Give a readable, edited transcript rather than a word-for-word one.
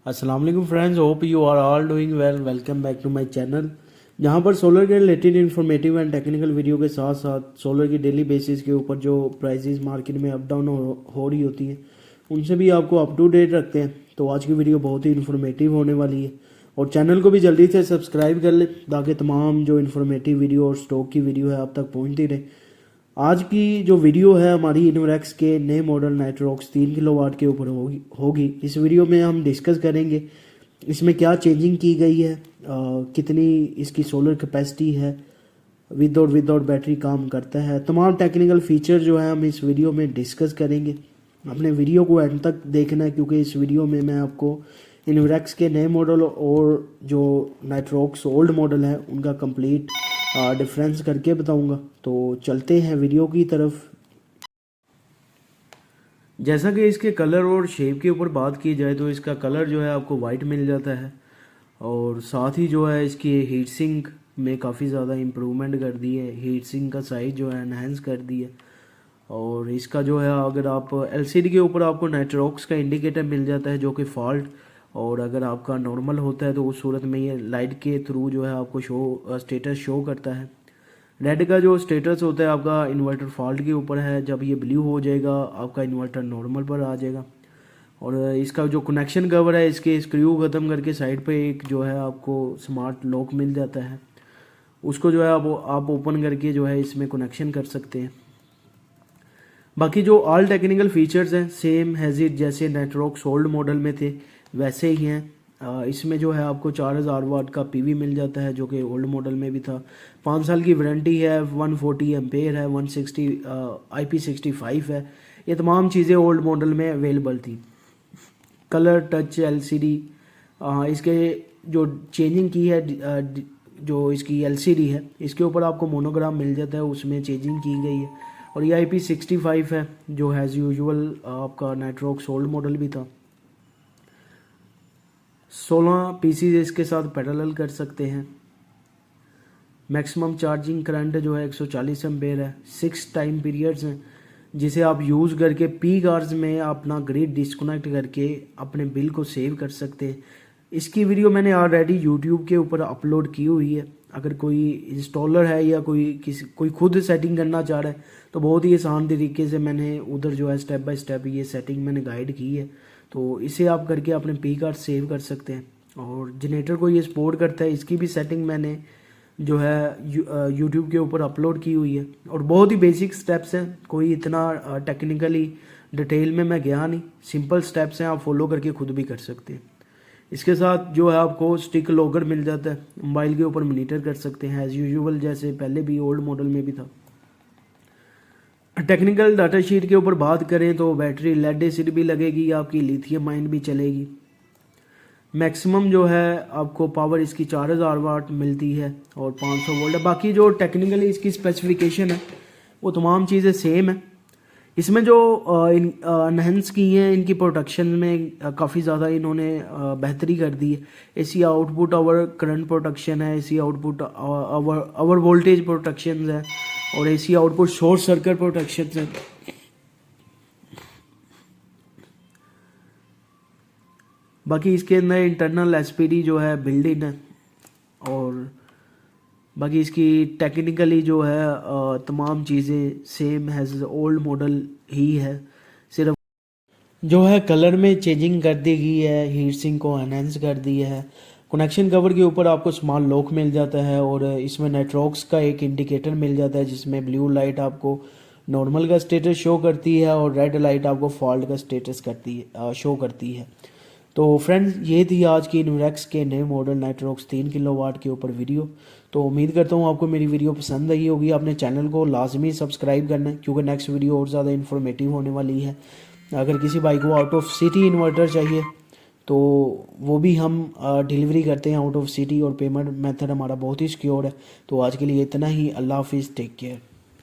अस्सलाम वालेकुम friends, hope you are all doing well. Welcome back to my channel, जहां पर सोलर के related informative and technical video के साथ साथ सोलर की डेली बेसिस के ऊपर जो प्राइसेस मार्केट में अप डाउन हो रही होती हैं उनसे भी आपको अप टू डेट रखते हैं। तो आज की वीडियो बहुत ही इन्फॉर्मेटिव होने वाली है और चैनल को भी जल्दी से सब्सक्राइब कर ले ताकि तमाम जो इन्फॉर्मेटिव वीडियो और स्टॉक की वीडियो है आप तक पहुँचती रहे। आज की जो वीडियो है हमारी इनोरेक्स के नए मॉडल नाइट्रोक्स 3 किलोवाट के ऊपर होगी। इस वीडियो में हम डिस्कस करेंगे इसमें क्या चेंजिंग की गई है, कितनी इसकी सोलर कैपेसिटी है, विदाउट बैटरी काम करता है, तमाम टेक्निकल फीचर जो है हम इस वीडियो में डिस्कस करेंगे। अपने वीडियो को एंड तक देखना है क्योंकि इस वीडियो में मैं आपको इनोरेक्स के नए मॉडल और जो नाइट्रोक्स ओल्ड मॉडल है उनका कंप्लीट डिफरेंस करके बताऊंगा। तो चलते हैं वीडियो की तरफ। जैसा कि इसके कलर और शेप के ऊपर बात की जाए तो इसका कलर जो है आपको वाइट मिल जाता है और साथ ही जो है इसकी हीट सिंक में काफ़ी ज़्यादा इम्प्रूवमेंट कर दी है। हीट सिंक का साइज जो है एनहेंस कर दी है और इसका जो है अगर आप एलसीडी के ऊपर आपको नाइट्रोक्स का इंडिकेटर मिल जाता है जो कि फॉल्ट, और अगर आपका नॉर्मल होता है तो उस सूरत में ये लाइट के थ्रू जो है आपको स्टेटस शो करता है। रेड का जो स्टेटस होता है आपका इन्वर्टर फॉल्ट के ऊपर है, जब ये ब्लू हो जाएगा आपका इन्वर्टर नॉर्मल पर आ जाएगा। और इसका जो कनेक्शन कवर है इसके स्क्रू ख़त्म करके साइड पे एक जो है आपको स्मार्ट लॉक मिल जाता है, उसको जो है आप ओपन करके जो है इसमें कनेक्शन कर सकते हैं। बाकी जो ऑल टेक्निकल फीचर्स हैं सेम हैज़ इट जैसे नाइट्रोक्स ओल्ड मॉडल में थे वैसे ही हैं। इसमें जो है आपको 4000 वाट का पीवी मिल जाता है जो कि ओल्ड मॉडल में भी था। 5 साल की वारंटी है, 140 एम्पेयर है, 160 IP65 है। ये तमाम चीज़ें ओल्ड मॉडल में अवेलेबल थी। कलर टच एलसीडी, इसके जो चेंजिंग की है जो इसकी एलसीडी है इसके ऊपर आपको मोनोग्राम मिल जाता है, उसमें चेंजिंग की गई है। और ये IP65 है जो हैज़ यूजुअल आपका नाइट्रोक्स ओल्ड मॉडल भी था। 16 पीसीज इसके साथ पैरेलल कर सकते हैं। मैक्सिमम चार्जिंग करंट जो है 140 एम्पेयर है। 6 टाइम पीरियड्स हैं जिसे आप यूज़ करके पीक आवर्स में अपना ग्रिड डिस्कनेक्ट करके अपने बिल को सेव कर सकते हैं। इसकी वीडियो मैंने ऑलरेडी यूट्यूब के ऊपर अपलोड की हुई है। अगर कोई इंस्टॉलर है या कोई खुद सेटिंग करना चाह रहा है तो बहुत ही आसान तरीके से मैंने उधर जो है स्टेप बाय स्टेप ये सेटिंग मैंने गाइड की है, तो इसे आप करके अपने पी कार्ड सेव कर सकते हैं। और जनरेटर को ये सपोर्ट करता है, इसकी भी सेटिंग मैंने जो है यूट्यूब के ऊपर अपलोड की हुई है। और बहुत ही बेसिक स्टेप्स हैं, कोई इतना टेक्निकली डिटेल में मैं गया नहीं, सिंपल स्टेप्स हैं, आप फॉलो करके खुद भी कर सकते हैं। इसके साथ जो है आपको स्टिक लॉगर मिल जाता है, मोबाइल के ऊपर मॉनिटर कर सकते हैं एज़ यूजुअल जैसे पहले भी ओल्ड मॉडल में भी था। टेक्निकल डाटा शीट के ऊपर बात करें तो बैटरी लेड एसिड भी लगेगी, आपकी लिथियम आयन भी चलेगी। मैक्सिमम जो है आपको पावर इसकी 4000 वाट मिलती है और 500 वोल्ट है। बाकी जो टेक्निकली इसकी स्पेसिफिकेशन है वो तमाम चीज़ें सेम है। इसमें जो एनहेंस की हैं इनकी प्रोटेक्शन में काफ़ी ज़्यादा इन्होंने बेहतरी कर दी है। AC output over current protection है, AC output over voltage protection है और AC output short circuit protection है। बाकी इसके अंदर इंटरनल एसपीडी जो है बिल्ड इन है और बाकी इसकी टेक्निकली जो है तमाम चीज़ें सेम हैज़ ओल्ड मॉडल ही है, सिर्फ जो है कलर में चेंजिंग कर दी गई है, हीट सिंक को एनहेंस कर दी है। कनेक्शन कवर के ऊपर आपको स्मॉल लॉक मिल जाता है और इसमें नाइट्रोक्स का एक इंडिकेटर मिल जाता है जिसमें ब्लू लाइट आपको नॉर्मल का स्टेटस शो करती है और रेड लाइट आपको फॉल्ट का स्टेटस शो करती है। तो फ्रेंड्स ये थी आज की इनोरेक्स के नए मॉडल नाइट्रोक्स 3 किलोवाट के ऊपर वीडियो। तो उम्मीद करता हूँ आपको मेरी वीडियो पसंद आई होगी। आपने चैनल को लाजमी सब्सक्राइब करना है क्योंकि नेक्स्ट वीडियो और ज़्यादा इन्फॉर्मेटिव होने वाली है। अगर किसी भाई को आउट ऑफ सिटी इन्वर्टर चाहिए तो वो भी हम डिलीवरी करते हैं आउट ऑफ सिटी और पेमेंट मेथड हमारा बहुत ही सिक्योर है। तो आज के लिए इतना ही। अल्लाह हाफिज़, टेक केयर।